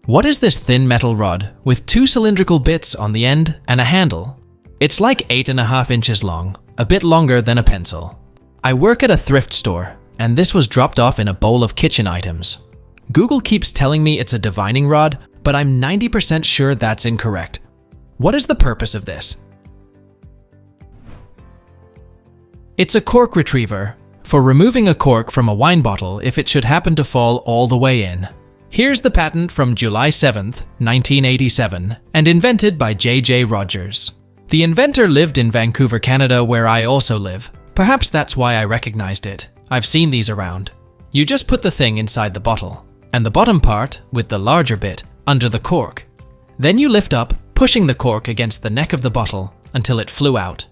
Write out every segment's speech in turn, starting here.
What is this thin metal rod with two cylindrical bits on the end and a handle? It's like 8.5 inches long, a bit longer than a pencil. I work at a thrift store, and this was dropped off in a bowl of kitchen items. Google keeps telling me it's a divining rod, but I'm 90% sure that's incorrect. What is the purpose of this? It's a cork retriever, for removing a cork from a wine bottle if it should happen to fall all the way in. Here's the patent from July 7th, 1987, and invented by J.J. Rogers. The inventor lived in Vancouver, Canada, where I also live. Perhaps that's why I recognized it. I've seen these around. You just put the thing inside the bottle, and the bottom part, with the larger bit, under the cork. Then you lift up, pushing the cork against the neck of the bottle until it flew out.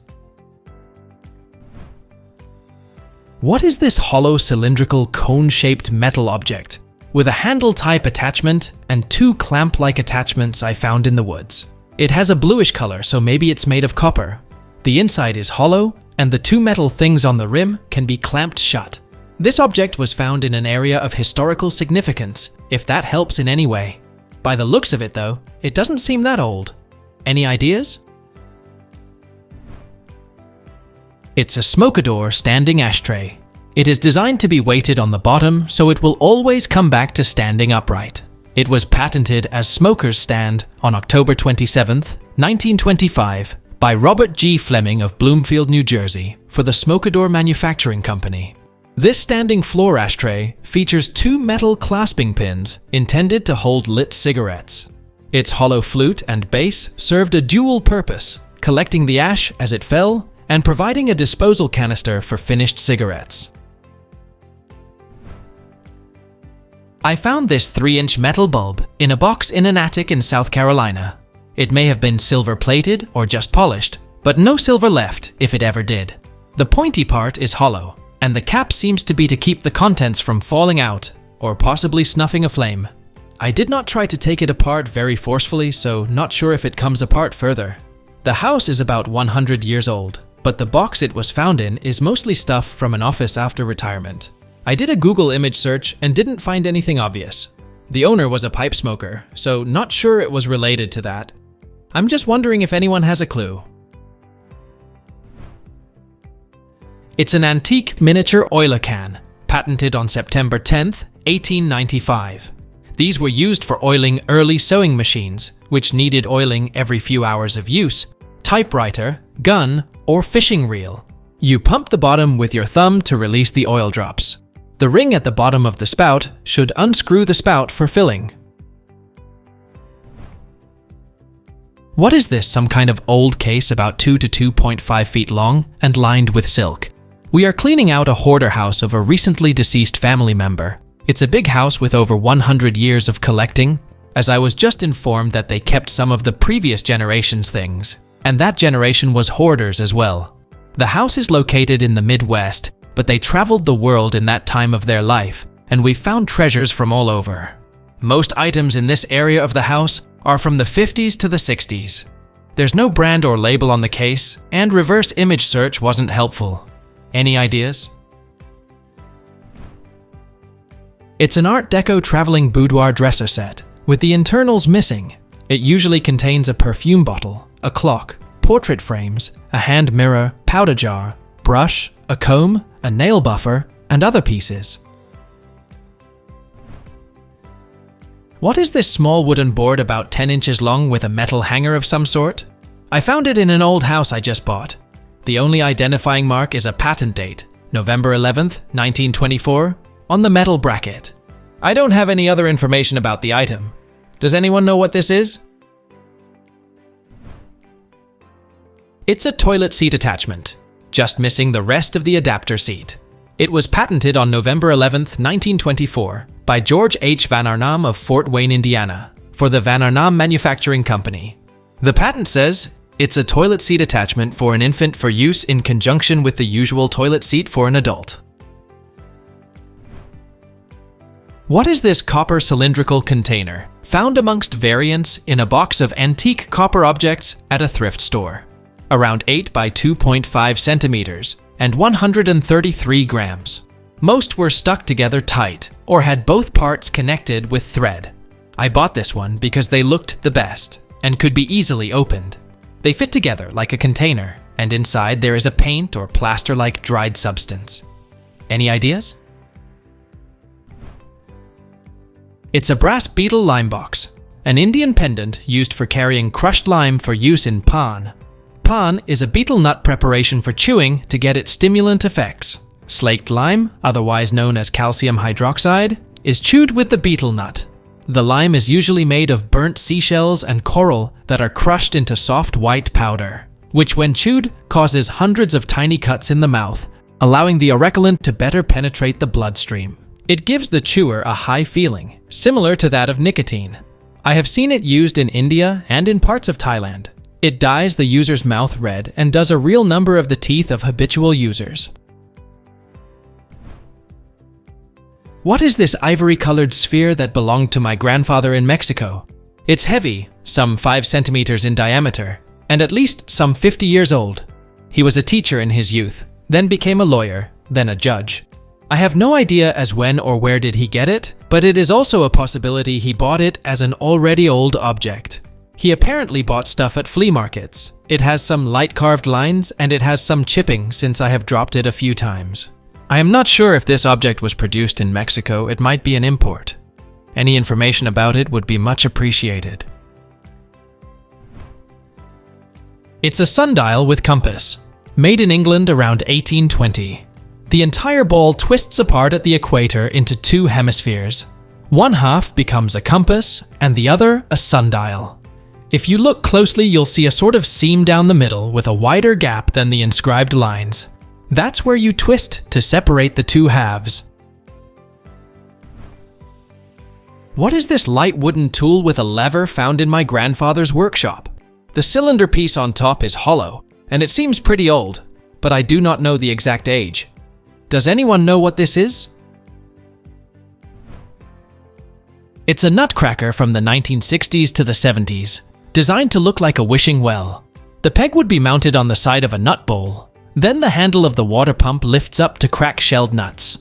What is this hollow cylindrical cone-shaped metal object with a handle-type attachment and two clamp-like attachments I found in the woods? It has a bluish color, so maybe it's made of copper. The inside is hollow, and the two metal things on the rim can be clamped shut. This object was found in an area of historical significance, if that helps in any way. By the looks of it though, it doesn't seem that old. Any ideas? It's a Smokador standing ashtray. It is designed to be weighted on the bottom so it will always come back to standing upright. It was patented as Smoker's Stand on October 27, 1925 by Robert G. Fleming of Bloomfield, New Jersey for the Smokador Manufacturing Company. This standing floor ashtray features two metal clasping pins intended to hold lit cigarettes. Its hollow flute and base served a dual purpose, collecting the ash as it fell and providing a disposal canister for finished cigarettes. I found this 3-inch metal bulb in a box in an attic in South Carolina. It may have been silver-plated or just polished, but no silver left if it ever did. The pointy part is hollow, and the cap seems to be to keep the contents from falling out or possibly snuffing a flame. I did not try to take it apart very forcefully, so not sure if it comes apart further. The house is about 100 years old, but the box it was found in is mostly stuff from an office after retirement. I did a Google image search and didn't find anything obvious. The owner was a pipe smoker, so not sure it was related to that. I'm just wondering if anyone has a clue. It's an antique miniature oiler can, patented on September 10, 1895. These were used for oiling early sewing machines, which needed oiling every few hours of use, typewriter, gun, or fishing reel. You pump the bottom with your thumb to release the oil drops. The ring at the bottom of the spout should unscrew the spout for filling. What is this, some kind of old case about 2 to 2.5 feet long and lined with silk? We are cleaning out a hoarder house of a recently deceased family member. It's a big house with over 100 years of collecting, as I was just informed that they kept some of the previous generation's things, and that generation was hoarders as well. The house is located in the Midwest, but they traveled the world in that time of their life, and we found treasures from all over. Most items in this area of the house are from the 50s to the 60s. There's no brand or label on the case, and reverse image search wasn't helpful. Any ideas? It's an Art Deco traveling boudoir dresser set, with the internals missing. It usually contains a perfume bottle, a clock, portrait frames, a hand mirror, powder jar, brush, a comb, a nail buffer, and other pieces. What is this small wooden board about 10 inches long with a metal hanger of some sort? I found it in an old house I just bought. The only identifying mark is a patent date, November 11th, 1924, on the metal bracket. I don't have any other information about the item. Does anyone know what this is? It's a toilet seat attachment, just missing the rest of the adapter seat. It was patented on November 11th, 1924 by George H. Van Arnam of Fort Wayne, Indiana, for the Van Arnam Manufacturing Company. The patent says, it's a toilet seat attachment for an infant for use in conjunction with the usual toilet seat for an adult. What is this copper cylindrical container, found amongst variants in a box of antique copper objects at a thrift store? Around 8 by 2.5 centimeters and 133 grams. Most were stuck together tight or had both parts connected with thread. I bought this one because they looked the best and could be easily opened. They fit together like a container, and inside there is a paint or plaster-like dried substance. Any ideas? It's a brass Beetle Lime Box, an Indian pendant used for carrying crushed lime for use in pan. Pan is a beetle nut preparation for chewing to get its stimulant effects. Slaked lime, otherwise known as calcium hydroxide, is chewed with the beetle nut. The lime is usually made of burnt seashells and coral that are crushed into soft white powder, which when chewed causes hundreds of tiny cuts in the mouth, allowing the auriculant to better penetrate the bloodstream. It gives the chewer a high feeling, similar to that of nicotine. I have seen it used in India and in parts of Thailand. It dyes the user's mouth red and does a real number of the teeth of habitual users. What is this ivory-colored sphere that belonged to my grandfather in Mexico? It's heavy, some 5 centimeters in diameter, and at least some 50 years old. He was a teacher in his youth, then became a lawyer, then a judge. I have no idea as when or where did he get it, but it is also a possibility he bought it as an already old object. He apparently bought stuff at flea markets. It has some light carved lines and it has some chipping since I have dropped it a few times. I am not sure if this object was produced in Mexico. It might be an import. Any information about it would be much appreciated. It's a sundial with compass, made in England around 1820. The entire ball twists apart at the equator into 2 hemispheres. One half becomes a compass and the other a sundial. If you look closely, you'll see a sort of seam down the middle with a wider gap than the inscribed lines. That's where you twist to separate the 2 halves. What is this light wooden tool with a lever found in my grandfather's workshop? The cylinder piece on top is hollow, and it seems pretty old, but I do not know the exact age. Does anyone know what this is? It's a Nutcracker from the 1960s to the 70s, designed to look like a wishing well. The peg would be mounted on the side of a nut bowl. Then the handle of the water pump lifts up to crack shelled nuts.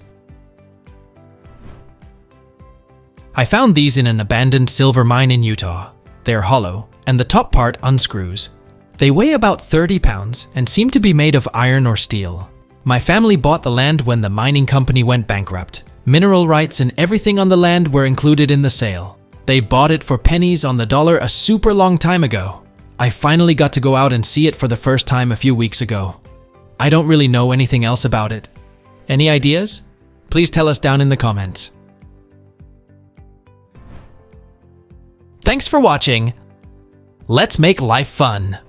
I found these in an abandoned silver mine in Utah. They are hollow, and the top part unscrews. They weigh about 30 pounds and seem to be made of iron or steel. My family bought the land when the mining company went bankrupt. Mineral rights and everything on the land were included in the sale. They bought it for pennies on the dollar a super long time ago. I finally got to go out and see it for the first time a few weeks ago. I don't really know anything else about it. Any ideas? Please tell us down in the comments. Thanks for watching. Let's make life fun.